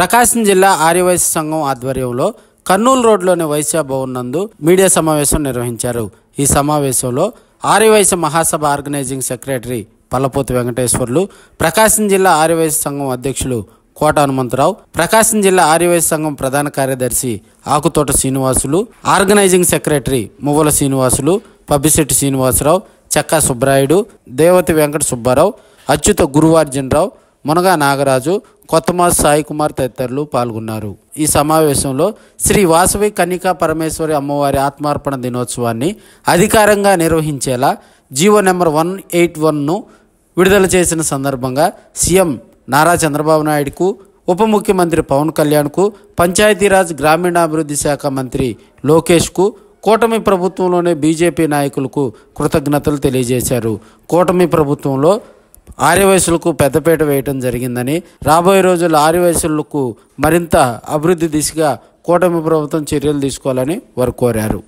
ప్రకాశం జిల్లా ఆర్యవైశ్య సంఘం ఆధ్వర్యంలో కర్నూలు రోడ్లోని వైశ్య భవన్ నందు మీడియా సమావేశం నిర్వహించారు. ఈ సమావేశంలో ఆర్యవైశ్య మహాసభ ఆర్గనైజింగ్ సెక్రటరీ పల్లపోతు వెంకటేశ్వర్లు, ప్రకాశం జిల్లా ఆర్యవైశ్య సంఘం అధ్యక్షులు కోట హనుమంతరావు, ప్రకాశం జిల్లా ఆర్యవైశ్య సంఘం ప్రధాన కార్యదర్శి ఆకుతోట శ్రీనివాసులు, ఆర్గనైజింగ్ సెక్రటరీ మువ్వల శ్రీనివాసులు, పబ్బిశెట్టి శ్రీనివాసరావు, చెక్కా సుబ్బరాయుడు, దేవతి వెంకట సుబ్బారావు, అచ్యుత గురువార్జునరావు, మునగా నాగరాజు, కొత్తమాస్ సాయి కుమార్ తదితరులు పాల్గొన్నారు. ఈ సమావేశంలో శ్రీ వాసవి కన్యకా పరమేశ్వరి అమ్మవారి ఆత్మార్పణ దినోత్సవాన్ని అధికారంగా నిర్వహించేలా జీవో నెంబర్ 181ను విడుదల చేసిన సందర్భంగా సీఎం నారా చంద్రబాబు నాయుడుకు, ఉప ముఖ్యమంత్రి పవన్ కళ్యాణ్కు, పంచాయతీరాజ్ గ్రామీణాభివృద్ధి శాఖ మంత్రి లోకేష్కు, కూటమి ప్రభుత్వంలోని బీజేపీ నాయకులకు కృతజ్ఞతలు తెలియజేశారు. కూటమి ప్రభుత్వంలో ఆర్యవైశ్యులకు పెద్దపీట వేయటం జరిగిందని, రాబోయే రోజుల్లో ఆర్యవైశ్యులకు మరింత అభివృద్ధి దిశగా కూటమి ప్రభుత్వం చర్యలు తీసుకోవాలని వారు కోరారు.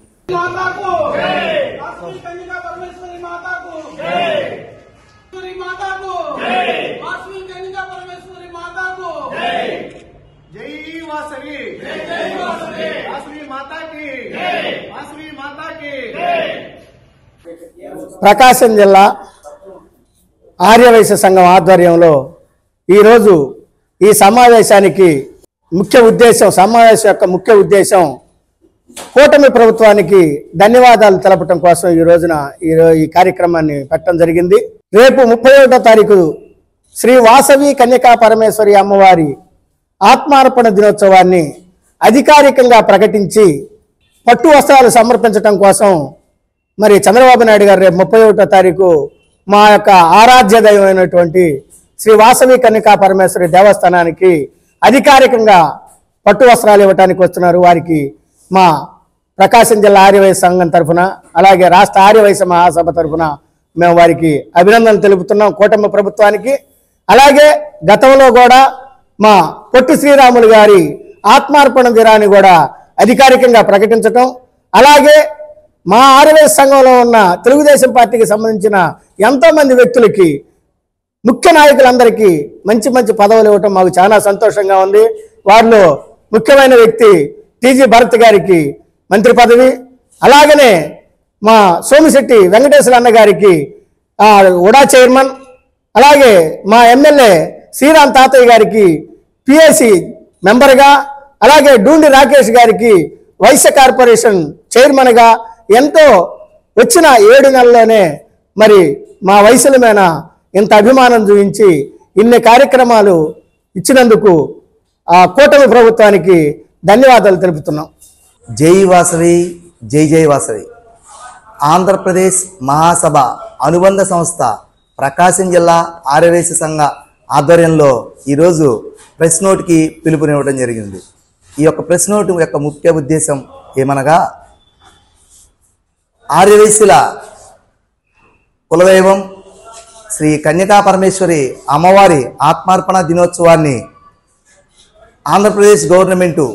ప్రకాశం జిల్లా ఆర్యవైశ్య సంఘం ఆధ్వర్యంలో ఈరోజు ఈ సమావేశానికి సమావేశం యొక్క ముఖ్య ఉద్దేశం కూటమి ప్రభుత్వానికి ధన్యవాదాలు తెలపడం కోసం ఈ రోజున ఈ కార్యక్రమాన్ని పెట్టడం జరిగింది. రేపు 31వ తారీఖు శ్రీ వాసవి కన్యకా పరమేశ్వరి అమ్మవారి ఆత్మార్పణ దినోత్సవాన్ని అధికారికంగా ప్రకటించి పట్టు వస్త్రాలు సమర్పించడం కోసం మరి చంద్రబాబు నాయుడు గారు రేపు 31వ తారీఖు మా యొక్క ఆరాధ్య దైవమైనటువంటి శ్రీ వాసవి కన్యకా పరమేశ్వరి దేవస్థానానికి అధికారికంగా పట్టు వస్త్రాలు ఇవ్వడానికి వస్తున్నారు. వారికి మా ప్రకాశం జిల్లా ఆర్యవైశ్య సంఘం తరఫున, అలాగే రాష్ట్ర ఆర్యవైశ్య మహాసభ తరఫున మేము వారికి అభినందనలు తెలుపుతున్నాం కూటమి ప్రభుత్వానికి. అలాగే గతంలో కూడా మా పొట్టి శ్రీరాములు గారి ఆత్మార్పణ దినాన్ని కూడా అధికారికంగా ప్రకటించటం, అలాగే మా ఆర్యవైశ్య సంఘంలో ఉన్న తెలుగుదేశం పార్టీకి సంబంధించిన ఎంతోమంది వ్యక్తులకి, ముఖ్య నాయకులందరికీ మంచి మంచి పదవులు ఇవ్వటం మాకు చాలా సంతోషంగా ఉంది. వారిలో ముఖ్యమైన వ్యక్తి టీజీ భరత్ గారికి మంత్రి పదవి, అలాగనే మా సోమిశెట్టి వెంకటేశ్వర అన్న గారికి ఉడా చైర్మన్, అలాగే మా ఎమ్మెల్యే శ్రీరామ్ తాతయ్య గారికి పిఎసి మెంబర్గా, అలాగే డూండి రాకేష్ గారికి వైశ్య కార్పొరేషన్ చైర్మన్గా ఎంతో వచ్చిన 7 నెలల్లోనే మరి మా వయసుల మీద ఇంత అభిమానం చూపించి ఇన్ని కార్యక్రమాలు ఇచ్చినందుకు ఆ కూటమి ప్రభుత్వానికి ధన్యవాదాలు తెలుపుతున్నాం. జై వాసవి, జై జై వాసవి. ఆంధ్రప్రదేశ్ మహాసభ అనుబంధ సంస్థ ప్రకాశం జిల్లా ఆర్యవైశ్య సంఘ ఆధ్వర్యంలో ఈరోజు ప్రెస్ నోట్కి పిలుపునివ్వడం జరిగింది. ఈ యొక్క ప్రెస్ నోట్ యొక్క ముఖ్య ఉద్దేశం ఏమనగా, ఆర్యవైశ్యుల కులదైవం శ్రీ కన్యకా పరమేశ్వరి అమ్మవారి ఆత్మార్పణ దినోత్సవాన్ని ఆంధ్రప్రదేశ్ గవర్నమెంటు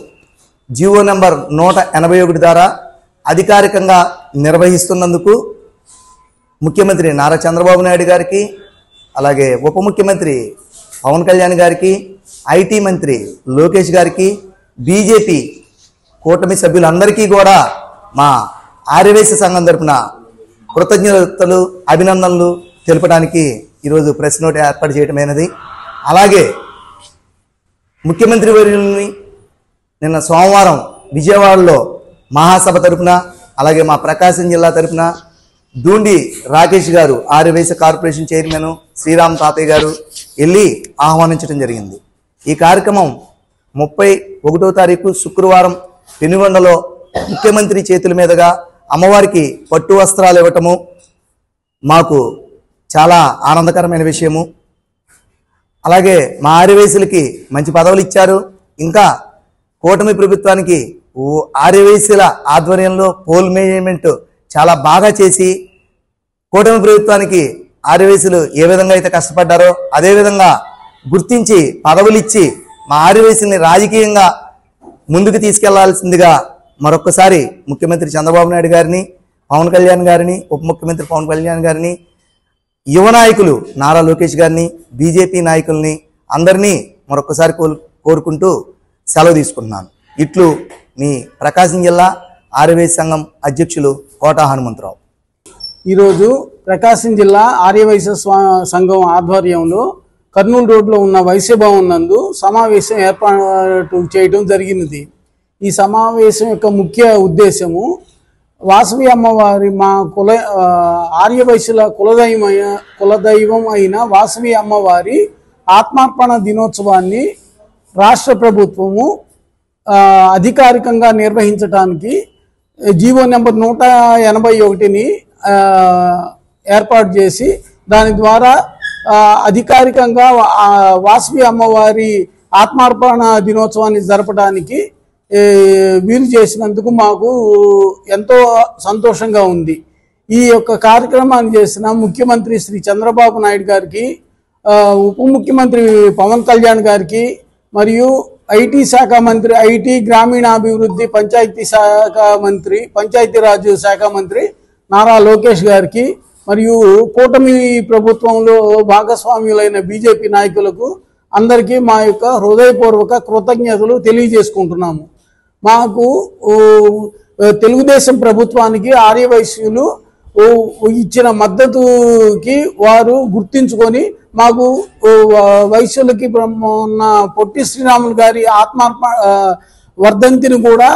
జీవో నెంబర్ 181 ద్వారా అధికారికంగా నిర్వహిస్తున్నందుకు ముఖ్యమంత్రి నారా చంద్రబాబు నాయుడు గారికి, అలాగే ఉప ముఖ్యమంత్రి పవన్ కళ్యాణ్ గారికి, ఐటీ మంత్రి లోకేష్ గారికి, బీజేపీ కూటమి సభ్యులందరికీ కూడా మా ఆర్యవైశ్య సంఘం తరపున కృతజ్ఞతలు, అభినందనలు తెలుపడానికి ఈరోజు ప్రెస్ నోట్ ఏర్పాటు చేయటమైనది. అలాగే ముఖ్యమంత్రి వర్యుల్ని నిన్న సోమవారం విజయవాడలో మహాసభ తరపున, అలాగే మా ప్రకాశం జిల్లా తరపున డూండి రాకేష్ గారు ఆర్యవైశ్య కార్పొరేషన్ చైర్మన్ శ్రీరామ్ తాతయ్య గారు వెళ్ళి ఆహ్వానించడం జరిగింది. ఈ కార్యక్రమం 31వ తారీఖు శుక్రవారం పెనుగొండలో ముఖ్యమంత్రి చేతుల మీదుగా అమ్మవారికి పట్టు వస్త్రాలు ఇవ్వటము మాకు చాలా ఆనందకరమైన విషయము. అలాగే మా ఆర్యవైశ్యులకి మంచి పదవులు ఇచ్చారు. ఇంకా కూటమి ప్రభుత్వానికి ఆర్యవైశ్యుల ఆధ్వర్యంలో పోల్ మేనేజ్మెంట్ చాలా బాగా చేసి కూటమి ప్రభుత్వానికి ఆర్యవైశ్యులు ఏ విధంగా అయితే కష్టపడ్డారో అదేవిధంగా గుర్తించి పదవులు ఇచ్చి మా ఆర్యవైశ్యుల్ని రాజకీయంగా ముందుకు తీసుకెళ్లాల్సిందిగా మరొకసారి ముఖ్యమంత్రి చంద్రబాబు నాయుడు గారిని, పవన్ కళ్యాణ్ గారిని, ఉప ముఖ్యమంత్రి పవన్ కళ్యాణ్ గారిని, యువ నాయకులు నారా లోకేష్ గారిని, బీజేపీ నాయకుల్ని అందరినీ మరొకసారి కోరుకుంటూ సెలవు తీసుకుంటున్నాను. ఇట్లు మీ ప్రకాశం జిల్లా ఆర్యవైశ్య సంఘం అధ్యక్షులు కోట హనుమంతరావు. ఈరోజు ప్రకాశం జిల్లా ఆర్యవైశ్య సంఘం ఆధ్వర్యంలో కర్నూలు రోడ్లో ఉన్న వైశ్య భవన్ నందు సమావేశం ఏర్పాటు చేయడం జరిగినది. ఈ సమావేశం యొక్క ముఖ్య ఉద్దేశము వాసవి అమ్మవారి మా ఆర్యవైశ్యుల కులదైవం అయిన వాసవి అమ్మవారి ఆత్మార్పణ దినోత్సవాన్ని రాష్ట్ర ప్రభుత్వము అధికారికంగా నిర్వహించడానికి జీవో నెంబర్ 181ని ఏర్పాటు చేసి దాని ద్వారా అధికారికంగా వాసవి అమ్మవారి ఆత్మార్పణ దినోత్సవాన్ని జరపడానికి వీలు చేసినందుకు మాకు ఎంతో సంతోషంగా ఉంది. ఈ యొక్క కార్యక్రమాన్ని చేసిన ముఖ్యమంత్రి శ్రీ చంద్రబాబు నాయుడు గారికి, ఉప ముఖ్యమంత్రి పవన్ కళ్యాణ్ గారికి, మరియు ఐటీ శాఖ మంత్రి, ఐటీ గ్రామీణాభివృద్ధి పంచాయతీరాజ్ శాఖ మంత్రి నారా లోకేష్ గారికి, మరియు కూటమి ప్రభుత్వంలో భాగస్వామ్యులైన బీజేపీ నాయకులకు అందరికీ మా యొక్క హృదయపూర్వక కృతజ్ఞతలు తెలియజేసుకుంటున్నాము. మాకు తెలుగుదేశం ప్రభుత్వానికి ఆర్యవైశ్యులు ఇచ్చిన మద్దతుకి వారు గుర్తించుకొని మాకు వైశ్యులకి మొన్న పొట్టి శ్రీరాములు గారి వర్ధంతిని కూడా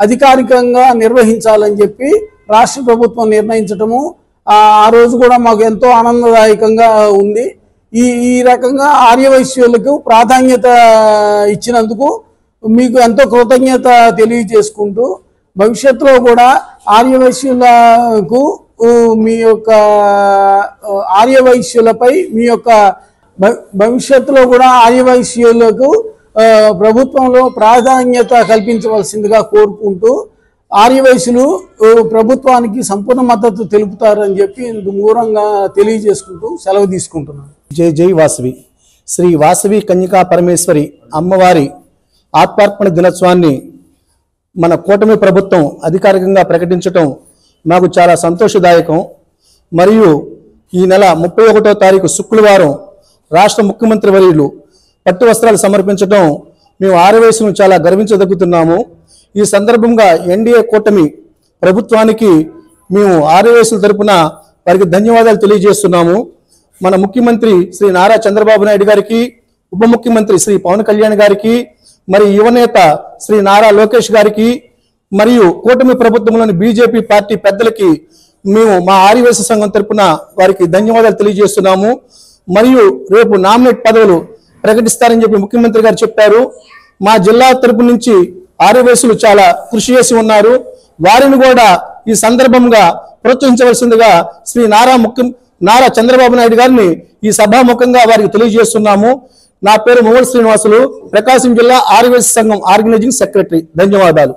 అధికారికంగా నిర్వహించాలని చెప్పి రాష్ట్ర ప్రభుత్వం నిర్ణయించటము ఆ రోజు కూడా మాకు ఎంతో ఆనందదాయకంగా ఉంది. ఈ రకంగా ఆర్యవైశ్యులకు ప్రాధాన్యత ఇచ్చినందుకు మీకు ఎంతో కృతజ్ఞత తెలియజేసుకుంటూ భవిష్యత్తులో కూడా ఆర్యవైశ్యులకు మీ యొక్క ఆర్యవైశ్యులపై మీ యొక్క భవిష్యత్తులో కూడా ఆర్యవైశ్యులకు ప్రభుత్వంలో ప్రాధాన్యత కల్పించవలసిందిగా కోరుకుంటూ ఆర్యవైశ్యులు ప్రభుత్వానికి సంపూర్ణ మద్దతు తెలుపుతారని చెప్పి దూరంగా తెలియజేసుకుంటూ సెలవు తీసుకుంటున్నాను. జై జై వాసవి. శ్రీ వాసవి కన్యకా పరమేశ్వరి అమ్మవారి ఆత్మార్పణ దినోత్సవాన్ని మన కూటమి ప్రభుత్వం అధికారికంగా ప్రకటించటం మాకు చాలా సంతోషదాయకం. మరియు ఈ నెల 31వ తారీఖు శుక్రవారం రాష్ట్ర ముఖ్యమంత్రి వర్యులు పట్టు వస్త్రాలు సమర్పించడం మేము ఆర్యవైశ్యులను చాలా గర్వించదగ్గుతున్నాము. ఈ సందర్భంగా ఎన్డీఏ కూటమి ప్రభుత్వానికి మేము ఆర్యవైశ్యుల తరపున వారికి ధన్యవాదాలు తెలియజేస్తున్నాము. మన ముఖ్యమంత్రి శ్రీ నారా చంద్రబాబు నాయుడు గారికి, ఉప ముఖ్యమంత్రి శ్రీ పవన్ కళ్యాణ్ గారికి, మరి యువనేత శ్రీ నారా లోకేష్ గారికి, మరియు కూటమి ప్రభుత్వంలోని బీజేపీ పార్టీ పెద్దలకి మేము మా ఆర్యవైశ్య సంఘం తరపున వారికి ధన్యవాదాలు తెలియజేస్తున్నాము. మరియు రేపు నామినేట్ పదవులు ప్రకటిస్తారని చెప్పి ముఖ్యమంత్రి గారు చెప్పారు. మా జిల్లా తరపు నుంచి ఆర్యవైశ్యులు చాలా కృషి చేసి ఉన్నారు. వారిని కూడా ఈ సందర్భంగా ప్రోత్సహించవలసిందిగా శ్రీ నారా చంద్రబాబు నాయుడు గారిని ఈ సభాముఖంగా వారికి తెలియజేస్తున్నాము. నా పేరు మొగల్ శ్రీనివాసులు, ప్రకాశం జిల్లా ఆర్యవైశ్య సంఘం ఆర్గనైజింగ్ సెక్రటరీ. ధన్యవాదాలు.